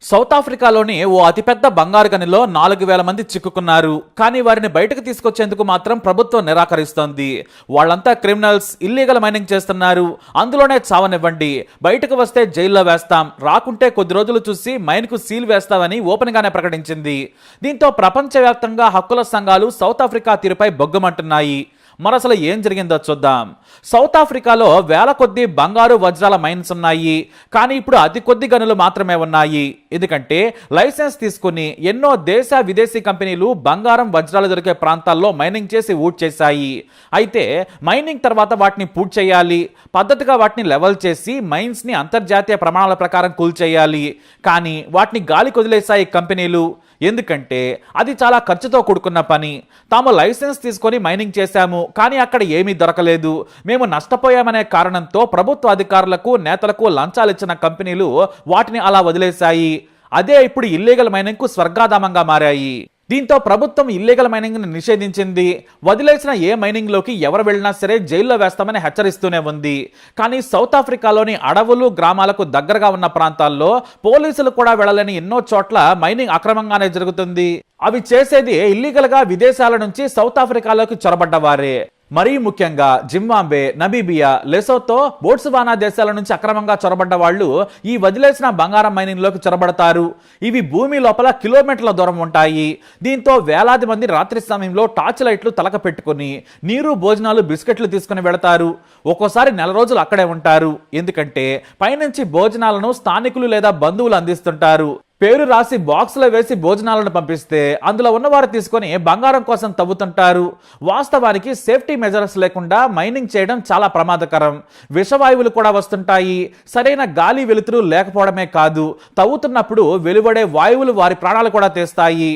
South ఆఫ్రికాలోని ఓ అతిపెద్ద బంగారు గనిలో 4,000 మంది చిక్కుకున్నారు. కానీ వారిని బయటకు తీసుకొచ్చేందుకు మాత్రం ప్రభుత్వం నిరాకరిస్తోంది. వాళ్ళంతా క్రిమినల్స్, ఇల్లీగల్ మైనింగ్ చేస్తున్నారు, అందులోనే చావనివ్వండి, బయటకు వస్తే జైల్లో వేస్తాం, రాకుంటే కొద్ది రోజులు చూసి మైన్కు సీల్ వేస్తామని ఓపెన్ గానే ప్రకటించింది. దీంతో ప్రపంచవ్యాప్తంగా హక్కుల సంఘాలు సౌత్ ఆఫ్రికా తీరుపై బొగ్గమంటున్నాయి. మరసలు ఏం జరిగిందో చూద్దాం. సౌత్ ఆఫ్రికాలో వేల కొద్ది బంగారు వజ్రాల మైన్స్ ఉన్నాయి. కానీ ఇప్పుడు అతి కొద్ది గనులు మాత్రమే ఉన్నాయి. ఎందుకంటే లైసెన్స్ తీసుకుని ఎన్నో దేశ విదేశీ కంపెనీలు బంగారం వజ్రాలు దొరికే ప్రాంతాల్లో మైనింగ్ చేసి ఊడ్ చేశాయి. అయితే మైనింగ్ తర్వాత వాటిని పూర్తి చేయాలి, పద్ధతిగా వాటిని లెవెల్ చేసి మైన్స్ ని అంతర్జాతీయ ప్రమాణాల ప్రకారం కూల్చేయాలి. కానీ వాటిని గాలికి వదిలేశాయి కంపెనీలు. ఎందుకంటే అది చాలా ఖర్చుతో కూడుకున్న పని. తాము లైసెన్స్ తీసుకొని మైనింగ్ చేశాము, కానీ అక్కడ ఏమీ దొరకలేదు, మేము నష్టపోయామనే కారణంతో ప్రభుత్వ అధికారులకు, నేతలకు లంచాలు ఇచ్చిన కంపెనీలు వాటిని అలా వదిలేశాయి. అదే ఇప్పుడు ఇల్లీగల్ మైనింగ్ కు స్వర్గాధామంగా మారాయి. దీంతో ప్రభుత్వం ఇల్లీగల్ మైనింగ్ ని నిషేధించింది. వదిలేసిన ఏ మైనింగ్ లోకి ఎవరు వెళ్ళినా సరే జైల్లో వేస్తామని హెచ్చరిస్తూనే ఉంది. కానీ సౌత్ ఆఫ్రికాలోని అడవులు, గ్రామాలకు దగ్గరగా ఉన్న ప్రాంతాల్లో పోలీసులు కూడా వెళ్ళలేని ఎన్నో చోట్ల మైనింగ్ అక్రమంగానే జరుగుతుంది. అవి చేసేది ఇల్లీగల్ గా విదేశాల నుంచి సౌత్ ఆఫ్రికాలోకి చొరబడ్డవారే. మరీ ముఖ్యంగా జింబాబ్వే, నమీబియా, లెసోతో, బోట్స్వానా దేశాల నుంచి అక్రమంగా చొరబడ్డ వాళ్ళు ఈ వదిలేసిన బంగారం మైనింగ్ లోకి చొరబడతారు. ఇవి భూమి లోపల కిలోమీటర్ల దూరం ఉంటాయి. దీంతో వేలాది మంది రాత్రి సమయంలో టార్చ్ లైట్లు తలక పెట్టుకుని నీరు, భోజనాలు, బిస్కెట్లు తీసుకుని వెళతారు. ఒక్కోసారి నెల రోజులు అక్కడే ఉంటారు. ఎందుకంటే పైనుంచి భోజనాలను స్థానికులు లేదా బంధువులు అందిస్తుంటారు. పేరు రాసి బాక్సులో వేసి భోజనాలను పంపిస్తే అందులో ఉన్నవారు తీసుకొని బంగారం కోసం తవ్వుతుంటారు. వాస్తవానికి సేఫ్టీ మెజర్స్ లేకుండా మైనింగ్ చేయడం చాలా ప్రమాదకరం. విషవాయువులు కూడా వస్తుంటాయి. సరైన గాలి, వెలుతురు లేకపోవడమే కాదు, తవ్వుతున్నప్పుడు వెలువడే వాయువులు వారి ప్రాణాలు కూడా తీస్తాయి.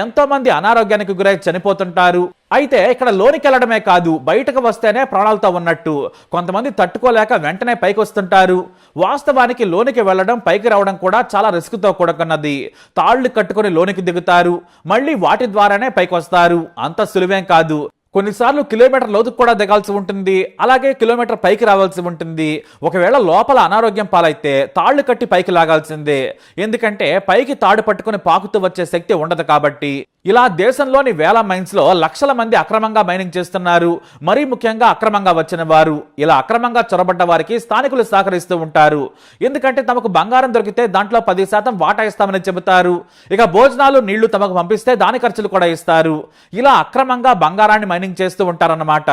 ఎంతో మంది అనారోగ్యానికి గురై చనిపోతుంటారు. అయితే ఇక్కడ లోనికి వెళ్ళడమే కాదు, బయటకు వస్తేనే ప్రాణాలతో ఉన్నట్టు. కొంతమంది తట్టుకోలేక వెంటనే పైకి వస్తుంటారు. వాస్తవానికి లోనికి వెళ్ళడం, పైకి రావడం కూడా చాలా రిస్క్తో కూడుకున్నది. తాళ్లు కట్టుకుని లోనికి దిగుతారు, మళ్ళీ వాటి ద్వారానే పైకి వస్తారు. అంత సులువేం కాదు. కొన్నిసార్లు కిలోమీటర్ లోతుకు కూడా దిగాల్సి ఉంటుంది, అలాగే కిలోమీటర్ పైకి రావాల్సి ఉంటుంది. ఒకవేళ లోపల అనారోగ్యం పాలైతే తాళ్లు కట్టి పైకి లాగాల్సిందే. ఎందుకంటే పైకి తాడు పట్టుకుని పాకుతూ వచ్చే శక్తి ఉండదు కాబట్టి. ఇలా దేశంలోని వేల మైన్స్ లో లక్షల మంది అక్రమంగా మైనింగ్ చేస్తున్నారు. మరీ ముఖ్యంగా అక్రమంగా వచ్చిన వారు. ఇలా అక్రమంగా చొరబడ్డ వారికి స్థానికులు సహకరిస్తూ ఉంటారు. ఎందుకంటే తమకు బంగారం దొరికితే దాంట్లో 10% వాటా ఇస్తామని చెబుతారు. ఇక భోజనాలు, నీళ్లు తమకు పంపిస్తే దాని ఖర్చులు కూడా ఇస్తారు. ఇలా అక్రమంగా బంగారాన్ని మైనింగ్ చేస్తూ ఉంటారన్నమాట.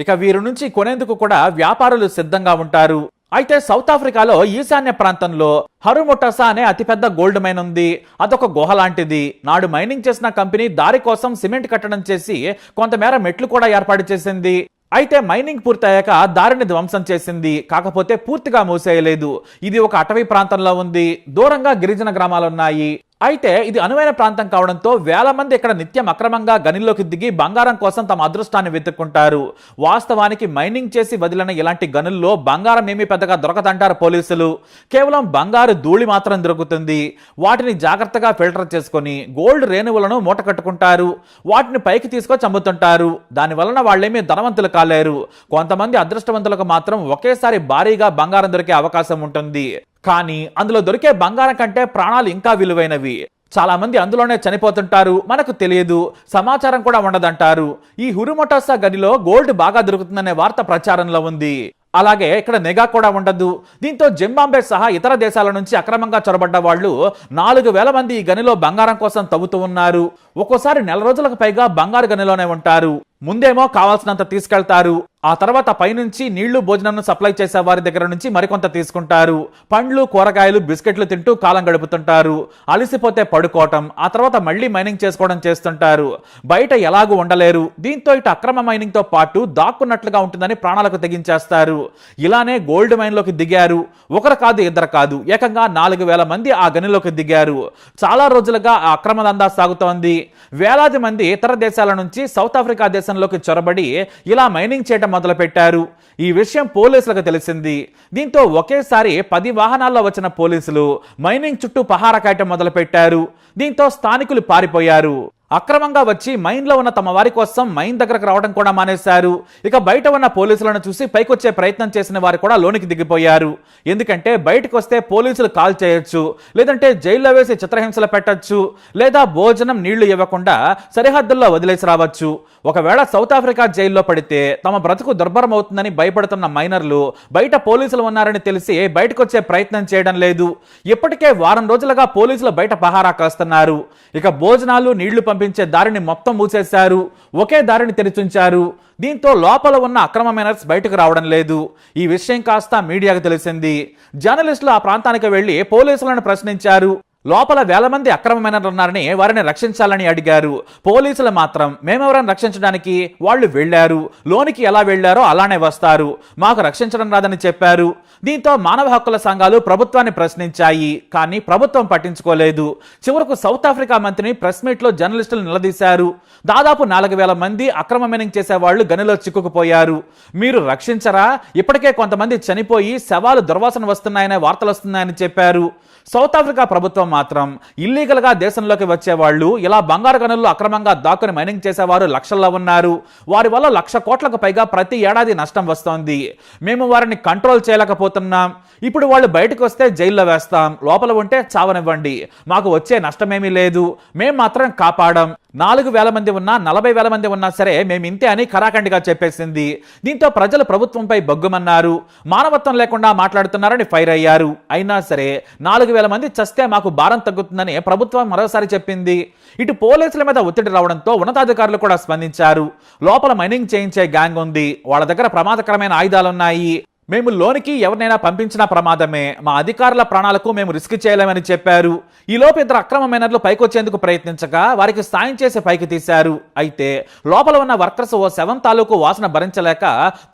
ఇక వీరి నుంచి కొనేందుకు కూడా వ్యాపారులు సిద్ధంగా ఉంటారు. అయితే సౌత్ ఆఫ్రికాలో ఈశాన్య ప్రాంతంలో హరుమొటసా అనే అతిపెద్ద గోల్డ్ మైన్ ఉంది. అదొక గుహ లాంటిది. నాడు మైనింగ్ చేసిన కంపెనీ దారి కోసం సిమెంట్ కట్టడం చేసి కొంతమేర మెట్లు కూడా ఏర్పాటు చేసింది. అయితే మైనింగ్ పూర్తయ్యాక దారిని ధ్వంసం చేసింది. కాకపోతే పూర్తిగా మూసేయలేదు. ఇది ఒక అటవీ ప్రాంతంలో ఉంది. దూరంగా గిరిజన గ్రామాలున్నాయి. అయితే ఇది అనువైన ప్రాంతం కావడంతో వేల మంది ఇక్కడ నిత్యం అక్రమంగా గనిలోకి దిగి బంగారం కోసం తమ అదృష్టాన్ని వెతుక్కుంటారు. వాస్తవానికి మైనింగ్ చేసి వదిలిన ఇలాంటి గనుల్లో బంగారం ఏమీ పెద్దగా దొరకదంటారు పోలీసులు. కేవలం బంగారు ధూళి మాత్రం దొరుకుతుంది. వాటిని జాగ్రత్తగా ఫిల్టర్ చేసుకొని గోల్డ్ రేణువులను మూట కట్టుకుంటారు. వాటిని పైకి తీసుకొచ్చి అమ్ముతుంటారు. దాని వలన వాళ్ళేమీ ధనవంతులు కాలేరు. కొంతమంది అదృష్టవంతులకు మాత్రం ఒకేసారి భారీగా బంగారం దొరికే అవకాశం ఉంటుంది. కానీ అందులో దొరికే బంగారం కంటే ప్రాణాలు ఇంకా విలువైనవి. చాలా మంది అందులోనే చనిపోతుంటారు. మనకు తెలియదు, సమాచారం కూడా ఉండదంటారు. ఈ హురుమొటసా గనిలో గోల్డ్ బాగా దొరుకుతుందనే వార్త ప్రచారంలో ఉంది. అలాగే ఇక్కడ నిఘా కూడా ఉండదు. దీంతో జింబాబ్వే సహా ఇతర దేశాల నుంచి అక్రమంగా చొరబడ్డ వాళ్ళు 4,000 మంది ఈ గనిలో బంగారం కోసం తవ్వుతూ ఉన్నారు. ఒక్కోసారి నెల రోజులకు పైగా బంగారు గనిలోనే ఉంటారు. ముందేమో కావాల్సినంత తీసుకెళ్తారు. ఆ తర్వాత పైనుంచి నీళ్లు, భోజనం సప్లై చేసే వారి దగ్గర నుంచి మరికొంత తీసుకుంటారు. పండ్లు, కూరగాయలు, బిస్కెట్లు తింటూ కాలం గడుపుతుంటారు. అలసిపోతే పడుకోవటం, ఆ తర్వాత మళ్ళీ మైనింగ్ చేసుకోవడం చేస్తుంటారు. బయట ఎలాగూ ఉండలేరు. దీంతో ఇటు అక్రమ మైనింగ్ తో పాటు దాక్కున్నట్లుగా ఉంటుందని ప్రాణాలకు తెగించేస్తారు. ఇలానే గోల్డ్ మైన్ లోకి దిగారు. ఒకరు కాదు, ఇద్దరు కాదు, ఏకంగా 4,000 మంది ఆ గనిలోకి దిగారు. చాలా రోజులుగా ఆ అక్రమ దందా సాగుతోంది. వేలాది మంది ఇతర దేశాల నుంచి సౌత్ ఆఫ్రికా దేశంలోకి చొరబడి ఇలా మైనింగ్ చేయడం మొదలుపెట్టారు. ఈ విషయం పోలీసులకు తెలిసింది. దీంతో ఒకేసారి 10 వాహనాల్లో వచ్చిన పోలీసులు మైనింగ్ చుట్టూ పహారా కాయటం మొదలుపెట్టారు. దీంతో స్థానికులు పారిపోయారు. అక్రమంగా వచ్చి మైన్లో ఉన్న తమ వారి కోసం మైన్ దగ్గరకు రావడం కూడా మానేశారు. ఇక బయట ఉన్న పోలీసులను చూసి పైకొచ్చే ప్రయత్నం చేసిన వారు కూడా లోనికి దిగిపోయారు. ఎందుకంటే బయటకు వస్తే పోలీసులు కాల్ చేయొచ్చు, లేదంటే జైల్లో వేసి చిత్రహింసలు పెట్టచ్చు, లేదా భోజనం నీళ్లు ఇవ్వకుండా సరిహద్దుల్లో వదిలేసి రావచ్చు. ఒకవేళ సౌత్ ఆఫ్రికా జైల్లో పడితే తమ బ్రతుకు దుర్భరం అవుతుందని భయపడుతున్న మైనర్లు బయట పోలీసులు ఉన్నారని తెలిసి బయటకు వచ్చే ప్రయత్నం చేయడం లేదు. ఇప్పటికే వారం రోజులుగా పోలీసులు బయట పహారా కాస్తున్నారు. ఇక భోజనాలు నీళ్లు పంపించే దారిని మొత్తం మూసేశారు, ఒకే దారిని తెరిచుంచారు. దీంతో లోపల ఉన్న అక్రమ మైనర్స్ బయటకు రావడం లేదు. ఈ విషయం కాస్త మీడియాకు తెలిసింది. జర్నలిస్టులు ఆ ప్రాంతానికి వెళ్లి పోలీసులను ప్రశ్నించారు. లోపల వేల మంది అక్రమ మైనర్లు ఉన్నారని వారిని రక్షించాలని అడిగారు. పోలీసులు మాత్రం మేమెవరని రక్షించడానికి, వాళ్ళు వెళ్లారు, లోనికి ఎలా వెళ్లారో అలానే వస్తారు, మాకు రక్షించడం రాదని చెప్పారు. దీంతో మానవ హక్కుల సంఘాలు ప్రభుత్వాన్ని ప్రశ్నించాయి, కానీ ప్రభుత్వం పట్టించుకోలేదు. చివరకు సౌత్ ఆఫ్రికా మంత్రిని ప్రెస్ మీట్ లో జర్నలిస్టులు నిలదీశారు. దాదాపు 4,000 మంది అక్రమ మైనింగ్ చేసే వాళ్ళు గనిలో చిక్కుకుపోయారు, మీరు రక్షించరా? ఇప్పటికే కొంతమంది చనిపోయి శవాలు దుర్వాసన వస్తున్నాయనే వార్తలు వస్తున్నాయని చెప్పారు. సౌత్ ఆఫ్రికా ప్రభుత్వం మాత్రం ఇల్లీగల్ గా దేశంలోకి వచ్చేవాళ్ళు, ఇలా బంగారు గనుల్లో అక్రమంగా దాక్కుని మైనింగ్ చేసేవారు లక్షల్లో ఉన్నారు. వారి వల్ల 1,00,000 కోట్లకు పైగా ప్రతి ఏడాది నష్టం వస్తోంది. మేము వారిని కంట్రోల్ చేయలేకపోతున్నాం. ఇప్పుడు వాళ్ళు బయటకు వస్తే జైల్లో వేస్తాం, లోపల ఉంటే చావనివ్వండి, మాకు వచ్చే నష్టమేమీ లేదు, మేం మాత్రం కాపాడం. 4,000 మంది ఉన్నా 40,000 మంది ఉన్నా సరే మేము ఇంతే అని ఖరాఖండిగా చెప్పేసింది. దీంతో ప్రజలు ప్రభుత్వంపై బగ్గుమన్నారు, మానవత్వం లేకుండా మాట్లాడుతున్నారని ఫైర్ అయ్యారు. అయినా సరే 4,000 మంది చస్తే మాకు భారం తగ్గుతుందని ప్రభుత్వం మరోసారి చెప్పింది. ఇటు పోలీసుల మీద ఒత్తిడి రావడంతో ఉన్నతాధికారులు కూడా స్పందించారు. లోపల మైనింగ్ చేయించే గ్యాంగ్ ఉంది, వాళ్ళ దగ్గర ప్రమాదకరమైన ఆయుధాలున్నాయి, మేము లోనికి ఎవరినైనా పంపించినా ప్రమాదమే, మా అధికారుల ప్రాణాలకు మేము రిస్క్ చేయలేమని చెప్పారు. ఈలోపు 2 అక్రమ మైనర్లు పైకొచ్చేందుకు ప్రయత్నించగా వారికి సాయం చేసి పైకి తీశారు. అయితే లోపల ఉన్న వర్కర్స్ ఓ శవం తాలూకు వాసన భరించలేక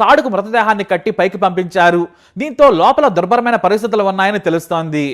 తాడుకు మృతదేహాన్ని కట్టి పైకి పంపించారు. దీంతో లోపల దుర్భరమైన పరిస్థితులు ఉన్నాయని తెలుస్తోంది.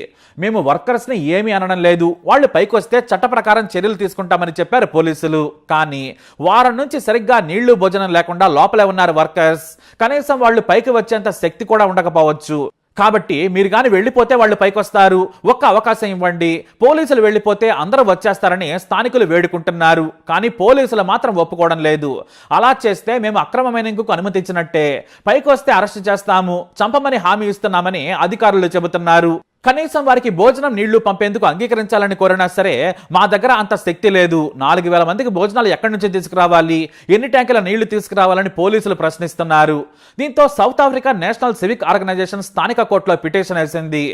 మేము వర్కర్స్ ని ఏమీ అనడం లేదు, వాళ్ళు పైకొస్తే చట్ట ప్రకారం చర్యలు తీసుకుంటామని చెప్పారు పోలీసులు. కానీ వారం నుంచి సరిగ్గా నీళ్లు భోజనం లేకుండా లోపలే ఉన్నారు వర్కర్స్. కనీసం వాళ్ళు పైకి వచ్చేంత శక్తి కూడా ఉండకపోవచ్చు. కాబట్టి మీరు కానీ వెళ్ళిపోతే వాళ్ళు పైకొస్తారు, ఒక్క అవకాశం ఇవ్వండి, పోలీసులు వెళ్ళిపోతే అందరూ వచ్చేస్తారని స్థానికులు వేడుకుంటున్నారు. కానీ పోలీసులు మాత్రం ఒప్పుకోవడం లేదు. అలా చేస్తే మేము అక్రమ మైనింగ్కు అనుమతించినట్టే, పైకి వస్తే అరెస్ట్ చేస్తాము, చంపమని హామీ ఇస్తున్నామని అధికారులు చెబుతున్నారు. కనీసం వారికి భోజనం నీళ్లు పంపేందుకు అంగీకరించాలని కోరినా సరే మా దగ్గర అంత శక్తి లేదు. 4,000 మందికి భోజనాలు ఎక్కడి నుంచి తీసుకురావాలి, ఎన్ని ట్యాంకుల నీళ్లు తీసుకురావాలని పోలీసులు ప్రశ్నిస్తున్నారు. దీంతో South Africa National Civic Organisation స్థానిక కోర్టులో పిటిషన్ వేసింది.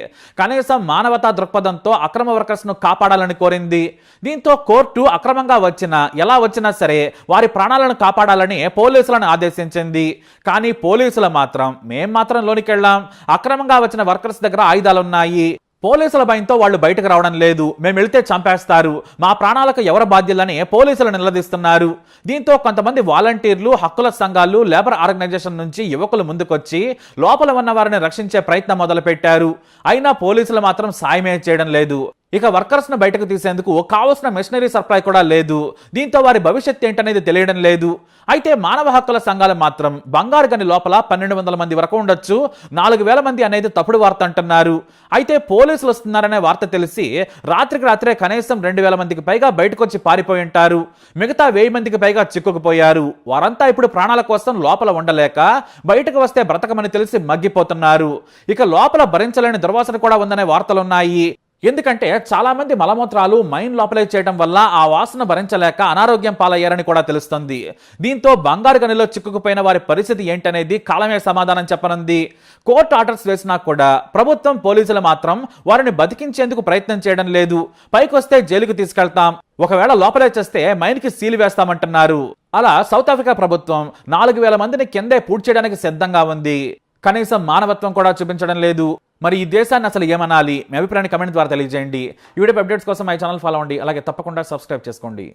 కనీసం మానవతా దృక్పథంతో అక్రమ వర్కర్స్ ను కాపాడాలని కోరింది. దీంతో కోర్టు అక్రమంగా ఎలా వచ్చినా సరే వారి ప్రాణాలను కాపాడాలని పోలీసులను ఆదేశించింది. కానీ పోలీసులు మాత్రం మేం మాత్రం లోనికెళ్ళాం, అక్రమంగా వచ్చిన వర్కర్స్ దగ్గర ఆయుధాలున్నాయి, పోలీసుల భయంతో వాళ్ళు బయటకు రావడం లేదు, మేము వెళ్తే చంపేస్తారు, మా ప్రాణాలకు ఎవరు బాధ్యులని పోలీసులు నిలదీస్తున్నారు. దీంతో కొంతమంది వాలంటీర్లు, హక్కుల సంఘాలు, లేబర్ ఆర్గనైజేషన్ నుంచి యువకులు ముందుకొచ్చి లోపల ఉన్న వారిని రక్షించే ప్రయత్నం మొదలుపెట్టారు. అయినా పోలీసులు మాత్రం సాయమే చేయడం లేదు. ఇక వర్కర్స్ ను బయటకు తీసేందుకు కావలసిన మెషినరీ సప్లై కూడా లేదు. దీంతో వారి భవిష్యత్తు ఏంటనేది తెలియడం లేదు. అయితే మానవ హక్కుల సంఘాలు మాత్రం బంగారు గని లోపల 1,200 మంది వరకు ఉండొచ్చు, 4,000 మంది అనేది తప్పుడు వార్త అంటున్నారు. అయితే పోలీసులు వస్తున్నారనే వార్త తెలిసి రాత్రికి రాత్రే కనీసం 2,000 మందికి పైగా బయటకు వచ్చి పారిపోయి ఉంటారు. మిగతా 1,000 మందికి పైగా చిక్కుకుపోయారు. వారంతా ఇప్పుడు ప్రాణాల కోసం లోపల ఉండలేక బయటకు వస్తే బ్రతకమని తెలిసి మగ్గిపోతున్నారు. ఇక లోపల భరించలేని దుర్వాసన కూడా ఉందనే వార్తలున్నాయి. ఎందుకంటే చాలా మంది మలమూత్రాలు మైన్ లోపలే చేయడం వల్ల ఆ వాసన భరించలేక అనారోగ్యం పాలయ్యారని కూడా తెలుస్తుంది. దీంతో బంగారు గనిలో చిక్కుకుపోయిన వారి పరిస్థితి ఏంటనేది కాలమే సమాధానం చెప్పనుంది. కోర్టు ఆర్డర్స్ వేసినా కూడా ప్రభుత్వం, పోలీసులు మాత్రం వారిని బతికించేందుకు ప్రయత్నం చేయడం లేదు. పైకొస్తే జైలుకు తీసుకెళ్తాం, ఒకవేళ లోపలే చేస్తే మైన్కి సీలు వేస్తామంటున్నారు. అలా సౌత్ ఆఫ్రికా ప్రభుత్వం 4,000 మందిని కిందే పూడ్చేయడానికి సిద్ధంగా ఉంది. కనీసం మానవత్వం కూడా చూపించడం లేదు. మరి ఈ దేశాన్ని అసలు ఏమనాలి? మీ అభిప్రాయాన్ని కమెంట్ ద్వారా తెలియజేయండి. ఈ వీడియో అప్డేట్స్ కోసం మై ఛానల్ ఫాలో అవ్వండి, అలాగే తప్పకుండా సబ్స్క్రైబ్ చేసుకోండి.